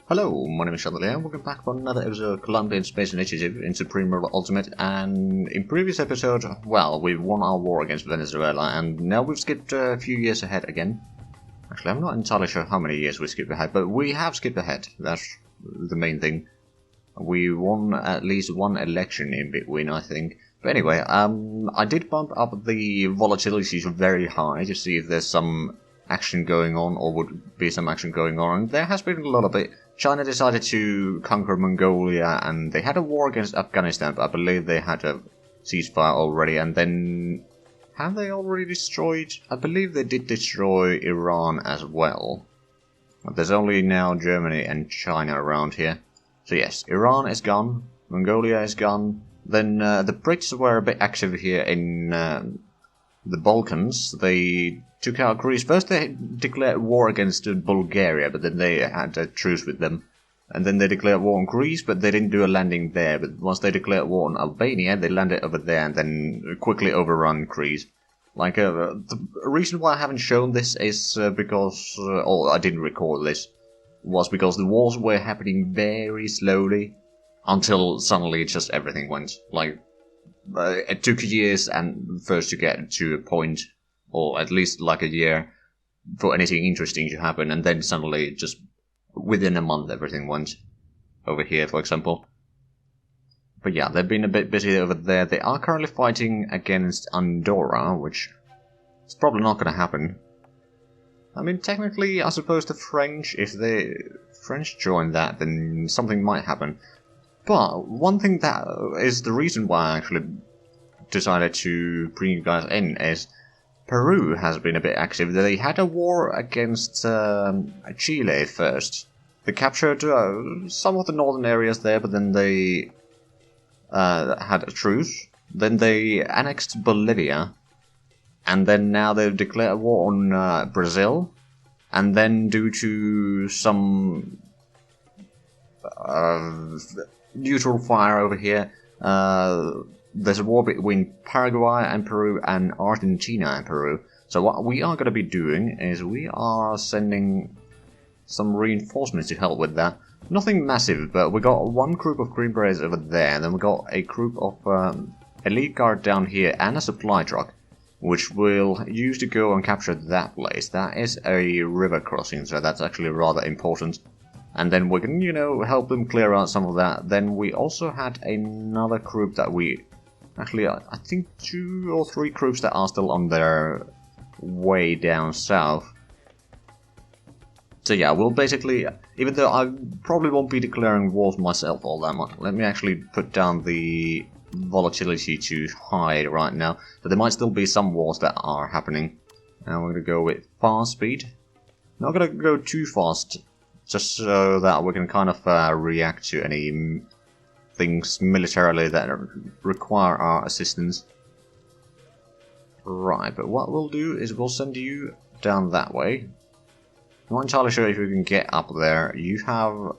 Hello, my name is Chandelier, and welcome back for another episode of Colombian Space Initiative in Supreme World Ultimate. And in previous episode, well, we won our war against Venezuela, and now we've skipped a few years ahead again. Actually, I'm not entirely sure how many years we skipped ahead, but we have skipped ahead. That's the main thing. We won at least one election in between, I think. But anyway, I did bump up the volatility very high to see if there's some action going on, or would be some action going on, and there has been a lot of it. China decided to conquer Mongolia, and they had a war against Afghanistan, but I believe they had a ceasefire already, and then... have they already destroyed? I believe they did destroy Iran as well. There's only now Germany and China around here. So yes, Iran is gone, Mongolia is gone, then the Brits were a bit active here in the Balkans. They took out Greece. First they declared war against Bulgaria, but then they had a truce with them. And then they declared war on Greece, but they didn't do a landing there. But once they declared war on Albania, they landed over there and then quickly overrun Greece. Like, the reason why I haven't shown this is because, or I didn't record this, was because the wars were happening very slowly until suddenly just everything went. Like, it took years and first to get to a point, or at least like a year, for anything interesting to happen, and then suddenly, just within a month, everything went. Over here, for example. But yeah, they've been a bit busy over there. They are currently fighting against Andorra, which is probably not going to happen. I mean, technically, I suppose the French, if the French join that, then something might happen. But one thing that is the reason why I actually decided to bring you guys in is Peru has been a bit active. They had a war against Chile first. They captured some of the northern areas there, but then they had a truce. Then they annexed Bolivia. And then now they've declared war on Brazil. And then due to some neutral fire over here, there's a war between Paraguay and Peru and Argentina and Peru. So what we are going to be doing is we are sending some reinforcements to help with that. Nothing massive, but we got one group of Green Berets over there, and then we got a group of elite guard down here and a supply truck, which we'll use to go and capture that place. That is a river crossing, so that's actually rather important. And then we can, you know, help them clear out some of that. Then we also had another group that we... Actually, I think 2 or 3 groups that are still on their way down south. So yeah, we'll basically... Even though I probably won't be declaring wars myself all that much, let me actually put down the volatility to high right now. So there might still be some wars that are happening. Now we're going to go with fast speed. Not going to go too fast, just so that we can kind of react to any things militarily that require our assistance. Right, but what we'll do is we'll send you down that way. I'm not entirely sure if we can get up there. You have...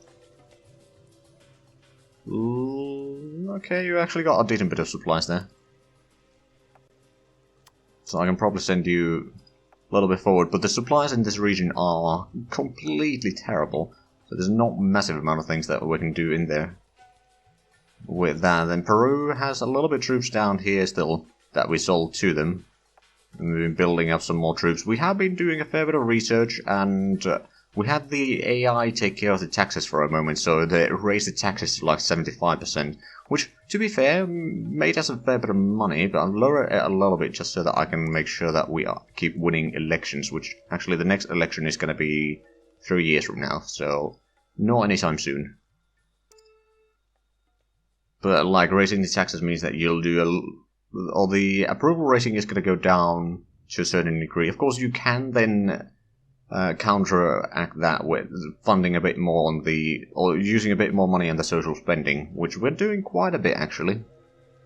okay, you actually got a decent bit of supplies there. So I can probably send you a little bit forward, but the supplies in this region are completely terrible. So there's not a massive amount of things that we can do in there with that. Then Peru has a little bit of troops down here still that we sold to them. And we've been building up some more troops. We have been doing a fair bit of research, and we had the AI take care of the taxes for a moment, so they raised the taxes to like 75%, which, to be fair, made us a fair bit of money, but I'll lower it a little bit just so that I can make sure that we keep winning elections, which actually the next election is going to be 3 years from now, so not anytime soon. But like raising the taxes means that you'll do or the approval rating is going to go down to a certain degree. Of course, you can then counteract that with funding a bit more on the, or using a bit more money on the social spending, which we're doing quite a bit actually.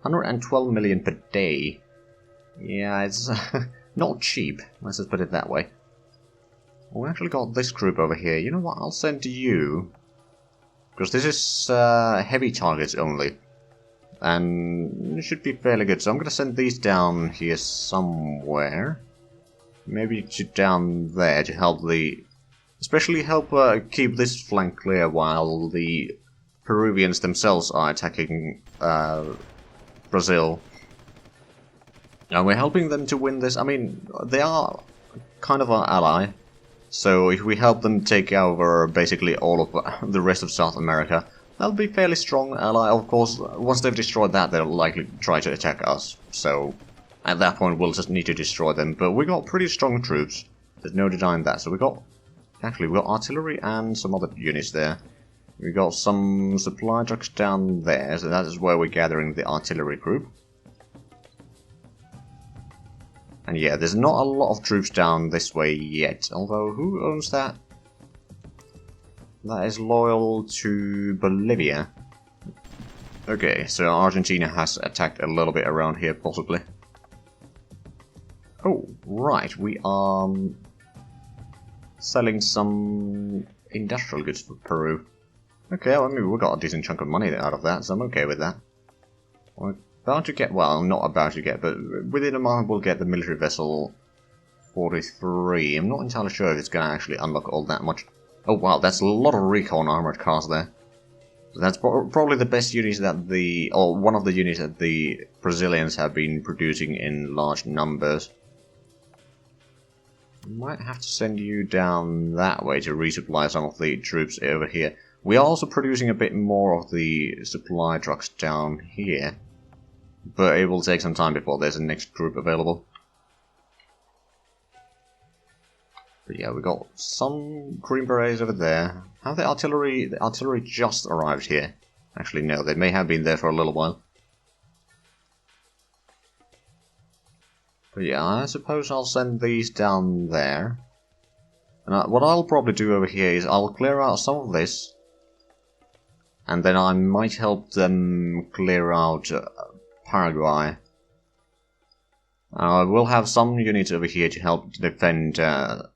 112 million per day. Yeah, it's not cheap. Let's just put it that way. We actually got this group over here. You know what? I'll send to you, because this is heavy targets only. And it should be fairly good. So I'm going to send these down here somewhere. Maybe to down there to help the especially help keep this flank clear while the Peruvians themselves are attacking Brazil. And we're helping them to win this. I mean, they are kind of our ally, so if we help them take over basically all of the rest of South America, that'll be a fairly strong ally. Of course, once they've destroyed that, they'll likely try to attack us, so at that point we'll just need to destroy them. But we got pretty strong troops, there's no denying that. So we got artillery and some other units there. We got some supply trucks down there, so that is where we're gathering the artillery group. And yeah, there's not a lot of troops down this way yet, although who owns that? That is loyal to Bolivia. Okay, so Argentina has attacked a little bit around here, possibly. Oh, right, we are selling some industrial goods for Peru. Okay, well, I mean, we got a decent chunk of money out of that, so I'm okay with that. We're about to get, well, not about to get, but within a month we'll get the military vessel 43. I'm not entirely sure if it's going to actually unlock all that much. Oh wow, that's a lot of recon armored cars there. So that's probably the best units that or one of the units that the Brazilians have been producing in large numbers. Might have to send you down that way to resupply some of the troops over here. We are also producing a bit more of the supply trucks down here, but it will take some time before there's a next group available. But yeah, we got some Green Berets over there. Have the artillery just arrived here? Actually, no, they may have been there for a little while. But yeah, I suppose I'll send these down there. And what I'll probably do over here is I'll clear out some of this, and then I might help them clear out Paraguay. I will have some units over here to help defend Santa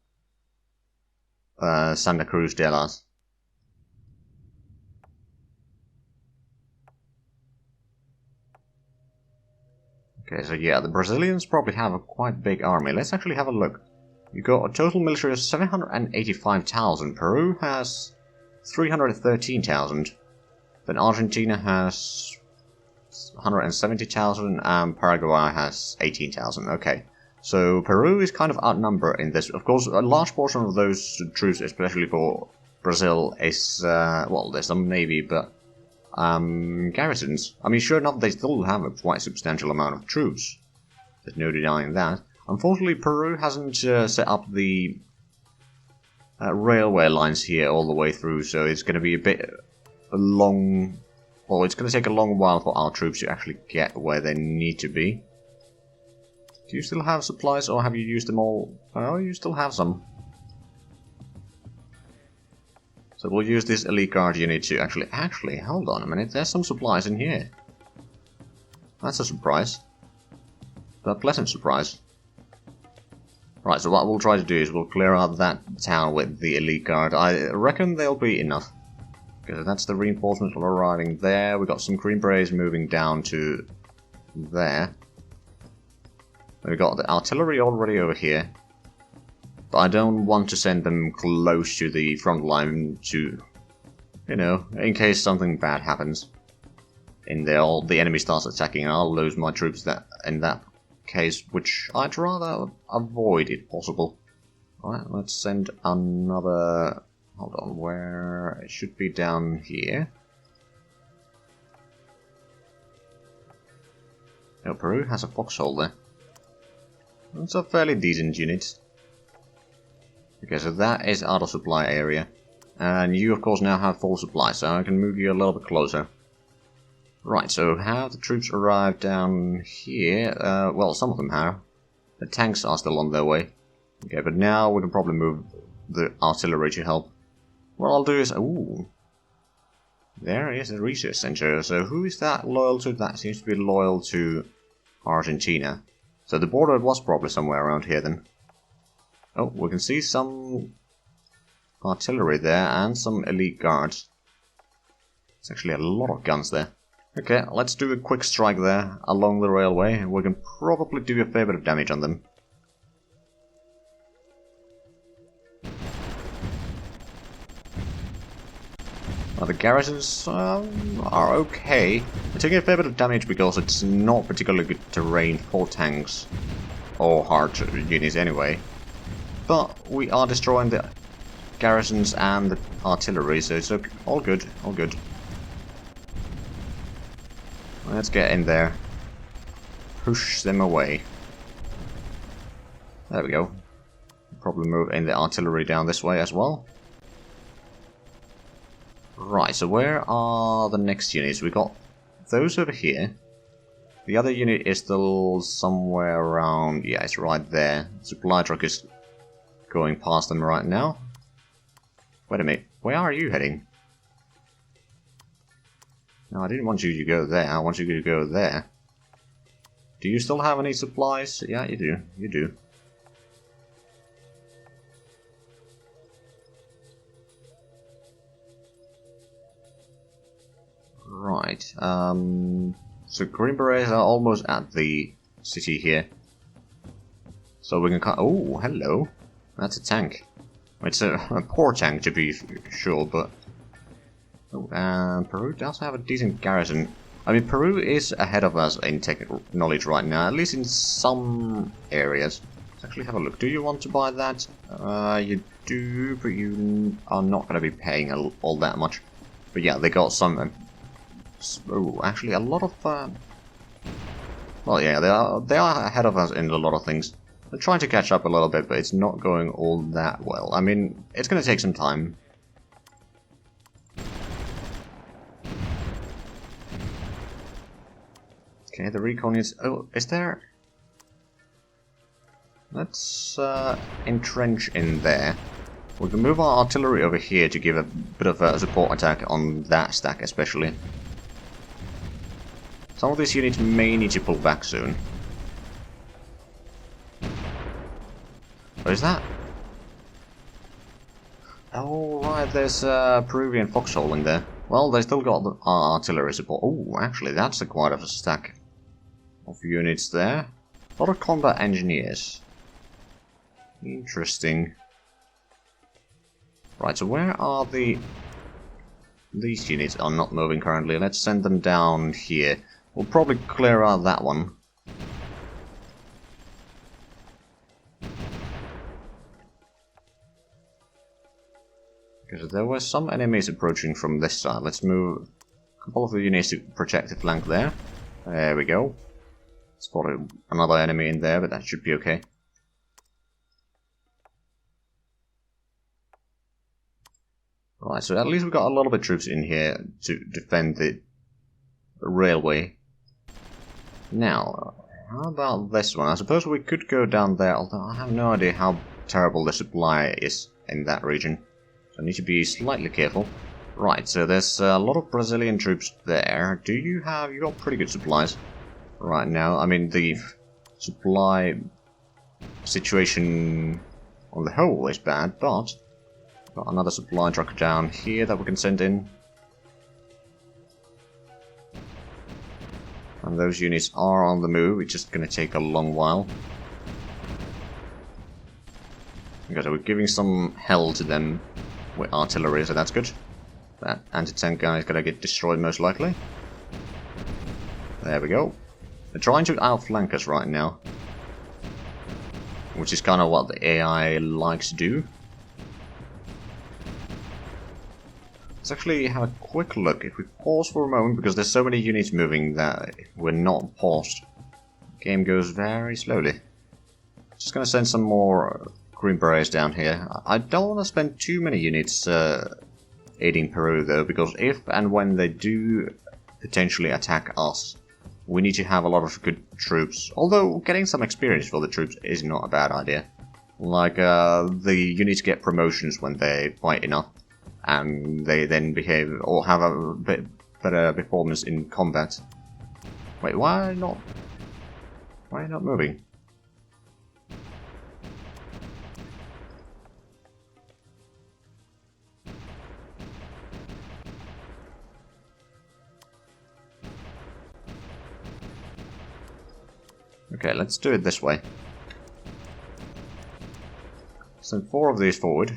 Cruz de las. Okay, so yeah, the Brazilians probably have a quite big army. Let's actually have a look. You got a total military of 785,000. Peru has 313,000. Then Argentina has 170,000 and Paraguay has 18,000. Okay, so Peru is kind of outnumbered in this. Of course, a large portion of those troops, especially for Brazil, is, well, there's some navy, but garrisons. I mean, sure enough, they still have a quite substantial amount of troops. There's no denying that. Unfortunately, Peru hasn't set up the railway lines here all the way through, so it's going to be a bit long. Well, it's going to take a long while for our troops to actually get where they need to be. Do you still have supplies, or have you used them all? Oh, you still have some. So we'll use this elite guard unit to actually, hold on a minute, there's some supplies in here. That's a surprise. But a pleasant surprise. Right, so what we'll try to do is we'll clear out that town with the elite guard. I reckon they'll be enough. Because that's the reinforcements arriving there. We've got some Green Berets moving down to there. We've got the artillery already over here. But I don't want to send them close to the front line to, you know, in case something bad happens. And the enemy starts attacking, and I'll lose my troops in that case, which I'd rather avoid if possible. Alright, let's send another. Hold on, where it should be down here. Oh, Peru has a foxhole there. That's a fairly decent unit. Okay, so that is out of supply area. And you, of course, now have full supply, so I can move you a little bit closer. Right, so have the troops arrived down here? Well, some of them have. The tanks are still on their way. Okay, but now we can probably move the artillery to help. What I'll do is... Ooh. There is a research center. So who is that loyal to? That seems to be loyal to Argentina. So the border was probably somewhere around here then. Oh, we can see some artillery there and some elite guards. It's actually a lot of guns there. Okay, let's do a quick strike there along the railway. We can probably do a fair bit of damage on them. Well, the garrisons are okay. They're taking a fair bit of damage because it's not particularly good terrain for tanks or hard units anyway. But we are destroying the garrisons and the artillery, so it's okay. All good, all good. Let's get in there. Push them away. There we go. Probably move in the artillery down this way as well. Right, so where are the next units? We got those over here. The other unit is still somewhere around... yeah, it's right there. Supply truck is going past them right now. Wait a minute, where are you heading? No, I didn't want you to go there, I want you to go there. Do you still have any supplies? Yeah, you do, you do. Right, so Green Berets are almost at the city here. So we can cut... oh, hello. That's a tank. It's a poor tank to be sure, but... oh, and Peru does have a decent garrison. I mean, Peru is ahead of us in technical knowledge right now, at least in some areas. Let's actually have a look. Do you want to buy that? You do, but you are not going to be paying all that much. But yeah, they got some... oh, actually a lot of... well, yeah, they are ahead of us in a lot of things. They're trying to catch up a little bit, but it's not going all that well. I mean, it's going to take some time. Okay, the recon is... oh, is there... let's entrench in there. We can move our artillery over here to give a bit of a support attack on that stack especially. Some of these units may need to pull back soon. What is that? Oh right, there's a Peruvian foxhole in there. Well, they still got the artillery support. Oh, actually, that's quite a stack of units there. A lot of combat engineers. Interesting. Right, so where are the... these units are not moving currently. Let's send them down here. We'll probably clear out that one. Because there were some enemies approaching from this side. Let's move a couple of the units to protect the flank there. There we go. Spotted another enemy in there, but that should be okay. Right, so at least we've got a lot of the troops in here to defend the railway. Now, how about this one? I suppose we could go down there, although I have no idea how terrible the supply is in that region. So I need to be slightly careful. Right, so there's a lot of Brazilian troops there. Do you have... you got pretty good supplies right now. I mean, the supply situation on the whole is bad, but... got another supply truck down here that we can send in. And those units are on the move, it's just going to take a long while. Okay, so we're giving some hell to them with artillery, so that's good. That anti-tank guy is going to get destroyed most likely. There we go. They're trying to outflank us right now. Which is kind of what the AI likes to do. Let's actually have a quick look. If we pause for a moment, because there's so many units moving that if we're not paused, the game goes very slowly. Just gonna send some more Green Berets down here. I don't want to spend too many units aiding Peru though, because if and when they do potentially attack us, we need to have a lot of good troops. Although getting some experience for the troops is not a bad idea. Like the units get promotions when they fight enough. And they then behave or have a bit better performance in combat. Wait, why not? Why are you not moving? Okay, let's do it this way. Send 4 of these forward.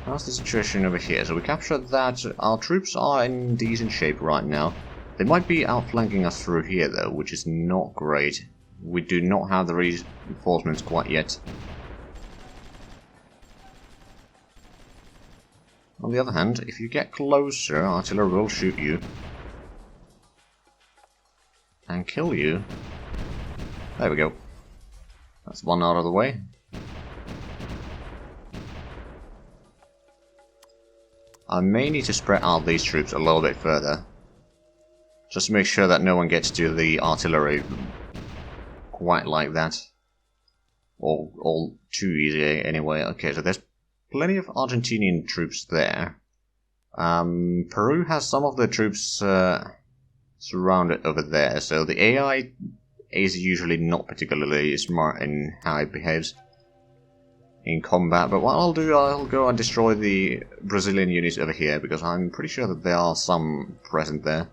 How's the situation over here? So we captured that. Our troops are in decent shape right now. They might be outflanking us through here though, which is not great. We do not have the reinforcements quite yet. On the other hand, if you get closer, artillery will shoot you. And kill you. There we go. That's one out of the way. I may need to spread out these troops a little bit further. Just to make sure that no one gets to the artillery quite like that. Or all too easy anyway. Okay, so there's plenty of Argentinian troops there. Peru has some of the troops surrounded over there, so the AI is usually not particularly smart in how it behaves in combat, but what I'll do, I'll go and destroy the Brazilian units over here, because I'm pretty sure that there are some present there.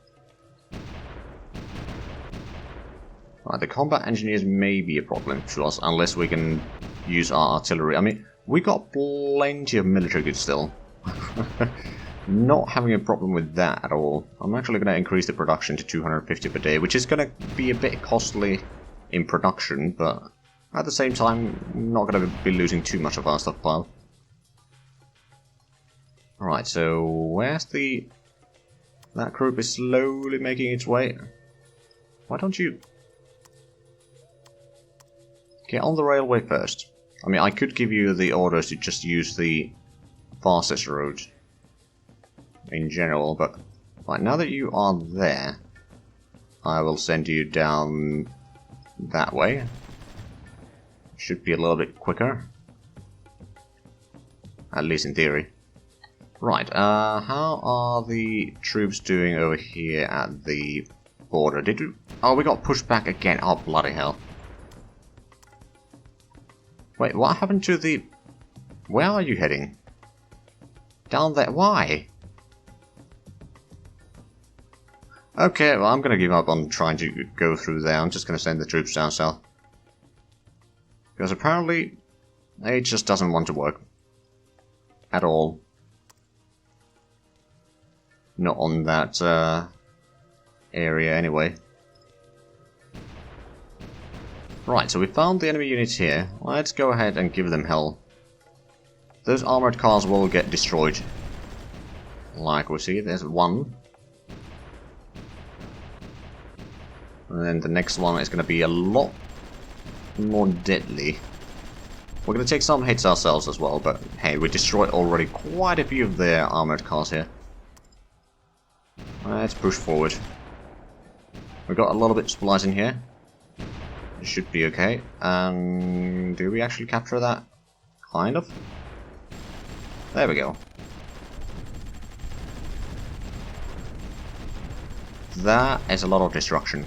Right, the combat engineers may be a problem to us, unless we can use our artillery. I mean, we got plenty of military goods still. Not having a problem with that at all. I'm actually going to increase the production to 250 per day, which is going to be a bit costly in production, but at the same time, not going to be losing too much of our stockpile. Alright, so where's the... That group is slowly making its way. Why don't you... Get on the railway first. I mean, I could give you the orders to just use the fastest route in general, but right, now that you are there, I will send you down that way. Should be a little bit quicker. At least in theory. Right, how are the troops doing over here at the border? Did we... Oh, we got pushed back again. Oh, bloody hell. Wait, what happened to the... Where are you heading? Down there. Why? Okay, well, I'm going to give up on trying to go through there. I'm just going to send the troops down south. Because apparently, it just doesn't want to work. At all. Not on that area anyway. Right, so we found the enemy units here. Let's go ahead and give them hell. Those armored cars will get destroyed. Like we see, there's one. And then the next one is going to be a lot more deadly. We're going to take some hits ourselves as well, but hey, we destroyed already quite a few of their armored cars here. Let's push forward. We got a little bit of supplies in here. It should be okay. And do we actually capture that? Kind of. There we go. That is a lot of destruction.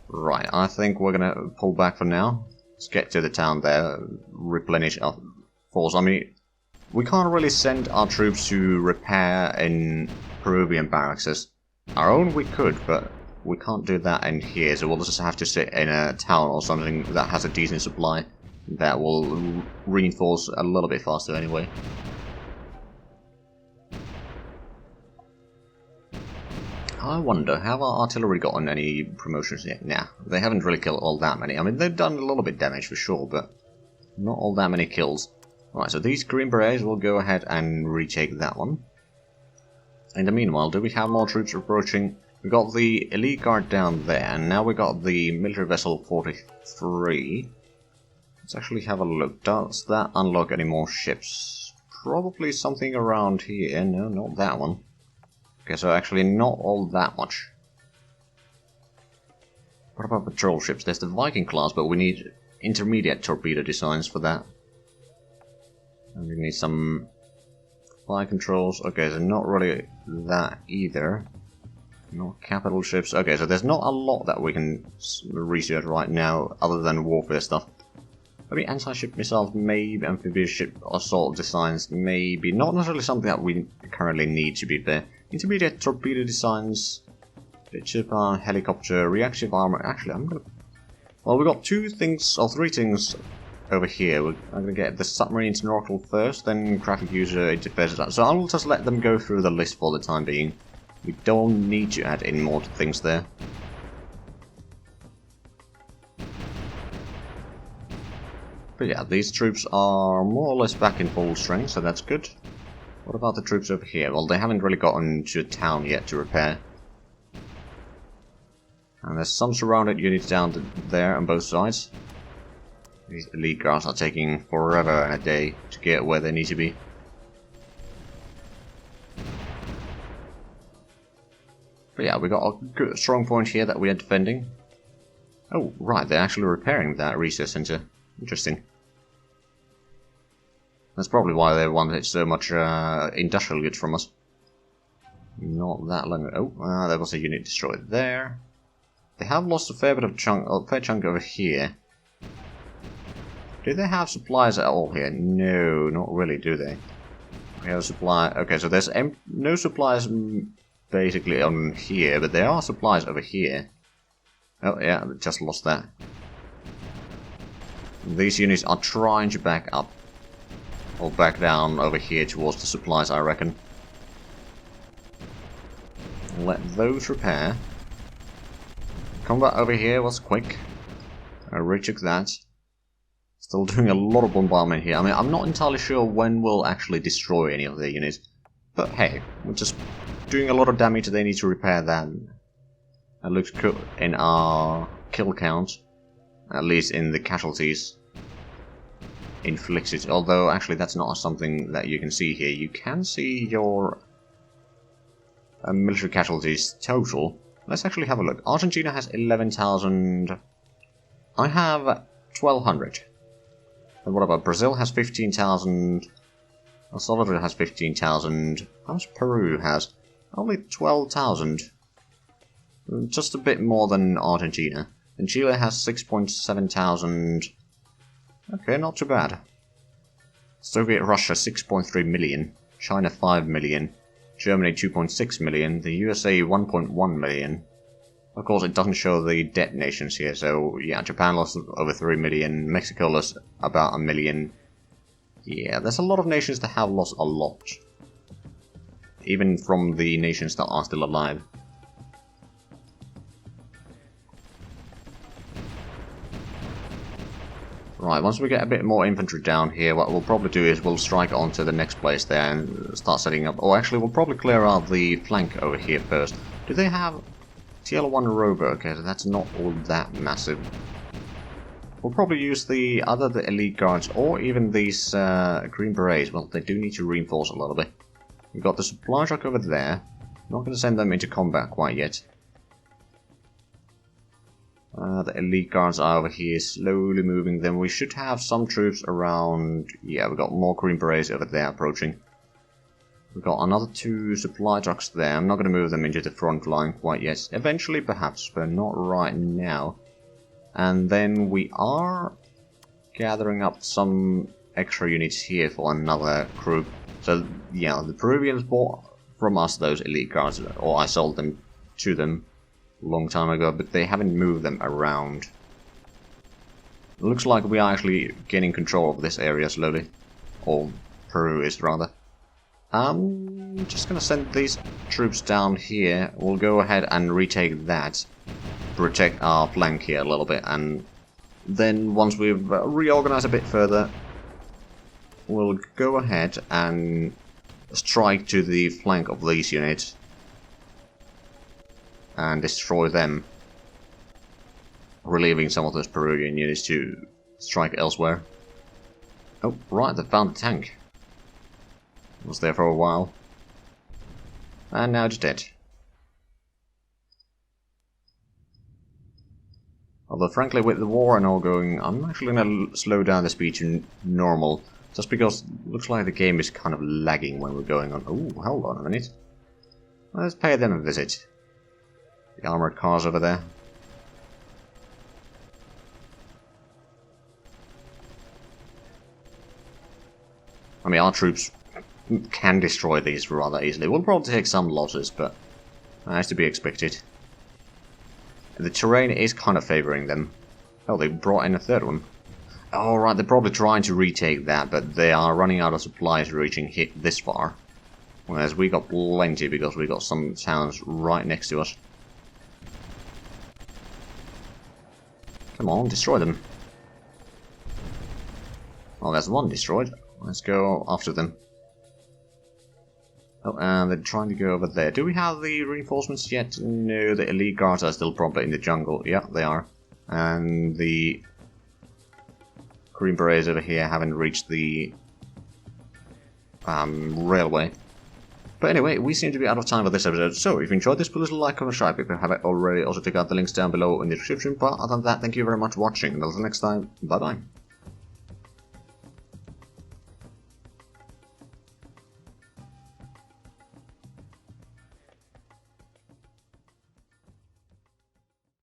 Right, I think we're gonna pull back for now. Let's get to the town there, replenish our force. I mean, we can't really send our troops to repair in Peruvian barracks. Our own we could, but we can't do that in here, so we'll just have to sit in a town or something that has a decent supply that will reinforce a little bit faster anyway. I wonder, have our artillery gotten any promotions yet? Nah, they haven't really killed all that many. I mean, they've done a little bit damage for sure, but not all that many kills. Right, so these Green Berets will go ahead and retake that one. In the meanwhile, do we have more troops approaching? We got the elite guard down there, and now we got the military vessel 43. Let's actually have a look. Does that unlock any more ships? Probably something around here. No, not that one. Okay, so actually not all that much. What about patrol ships? There's the Viking class, but we need intermediate torpedo designs for that. And we need some fire controls. Okay, so not really that either. Not capital ships. Okay, so there's not a lot that we can research right now, other than warfare stuff. Maybe anti-ship missiles, maybe amphibious ship assault designs, maybe. Not necessarily something that we currently need, to be fair. Intermediate torpedo designs, ship helicopter, reactive armor. Actually, I'm gonna... Well, we got two things, or three things over here. I'm going to get the submarine snorkel first, then graphic user interface. So I'll just let them go through the list for the time being. We don't need to add any more things there. But yeah, these troops are more or less back in full strength, so that's good. What about the troops over here? Well, they haven't really gotten to a town yet to repair. And there's some surrounded units down there on both sides. These elite guards are taking forever and a day to get where they need to be. But yeah, we got a good strong point here that we are defending. Oh, right, they're actually repairing that research center. Interesting. That's probably why they wanted so much industrial goods from us. Not that long ago. Oh, there was a unit destroyed there. They have lost a fair chunk over here. Do they have supplies at all here? No, not really, do they? We have a supply. Okay, so there's no supplies basically on here, but there are supplies over here. Oh yeah, just lost that. These units are trying to back up. Or back down over here towards the supplies, I reckon. Let those repair. Combat over here was quick. I retook that. Still doing a lot of bombardment here. I mean, I'm not entirely sure when we'll actually destroy any of their units. But hey, we're just doing a lot of damage. They need to repair that. That looks good in our kill count. At least in the casualties inflicted. Although, actually, that's not something that you can see here. You can see your military casualties total. Let's actually have a look. Argentina has 11,000. I have 1,200. And what about Brazil has 15,000. El Salvador has 15,000. How much Peru has? Only 12,000. Just a bit more than Argentina. And Chile has 6.7 thousand. Okay, not too bad. Soviet Russia 6.3 million. China 5 million. Germany 2.6 million. The USA 1.1 million. Of course, it doesn't show the dead nations here, so yeah, Japan lost over 3 million. Mexico lost about 1 million. Yeah, there's a lot of nations that have lost a lot. Even from the nations that are still alive. Right, once we get a bit more infantry down here, what we'll probably do is we'll strike onto the next place there and start setting up. Or actually, we'll probably clear out the flank over here first. Do they have TL1 rover? Okay, so that's not all that massive. We'll probably use the elite guards or even these green berets. Well, they do need to reinforce a little bit. We've got the supply truck over there. Not going to send them into combat quite yet. The elite guards are over here, slowly moving them. We should have some troops around. Yeah, we've got more green berets over there approaching. We've got another 2 supply trucks there. I'm not going to move them into the front line quite yet. Eventually, perhaps, but not right now. And then we are gathering up some extra units here for another group. So, yeah, the Peruvians bought from us those elite guards, or I sold them to them a long time ago, but they haven't moved them around. It looks like we are actually gaining control of this area slowly. Or Peru is, rather. I'm just gonna send these troops down here. We'll go ahead and retake that. Protect our flank here a little bit, and then once we've reorganized a bit further, we'll go ahead and strike to the flank of these units and destroy them, relieving some of those Peruvian units to strike elsewhere. Oh, right, they found the tank. It was there for a while. And now it's dead. Although, frankly, with the war and all going, I'm actually going to slow down the speed to normal, just because it looks like the game is kind of lagging when we're going on. Oh, hold on a minute. Let's pay them a visit. The armored cars over there. I mean, our troops can destroy these rather easily. We'll probably take some losses, but that's to be expected. The terrain is kind of favoring them. Oh, they brought in a third one. Alright, they're probably trying to retake that, but they are running out of supplies reaching this far. Whereas we got plenty because we got some towns right next to us. Come on, destroy them. Oh, there's one destroyed. Let's go after them. Oh, and they're trying to go over there. Do we have the reinforcements yet? No, the elite guards are still probably in the jungle. Yeah, they are. And the Green Berets over here haven't reached the railway. But anyway, we seem to be out of time for this episode, so if you enjoyed this, please like, comment, subscribe if you haven't already. Also check out the links down below in the description, but other than that, thank you very much for watching, and until next time, bye bye.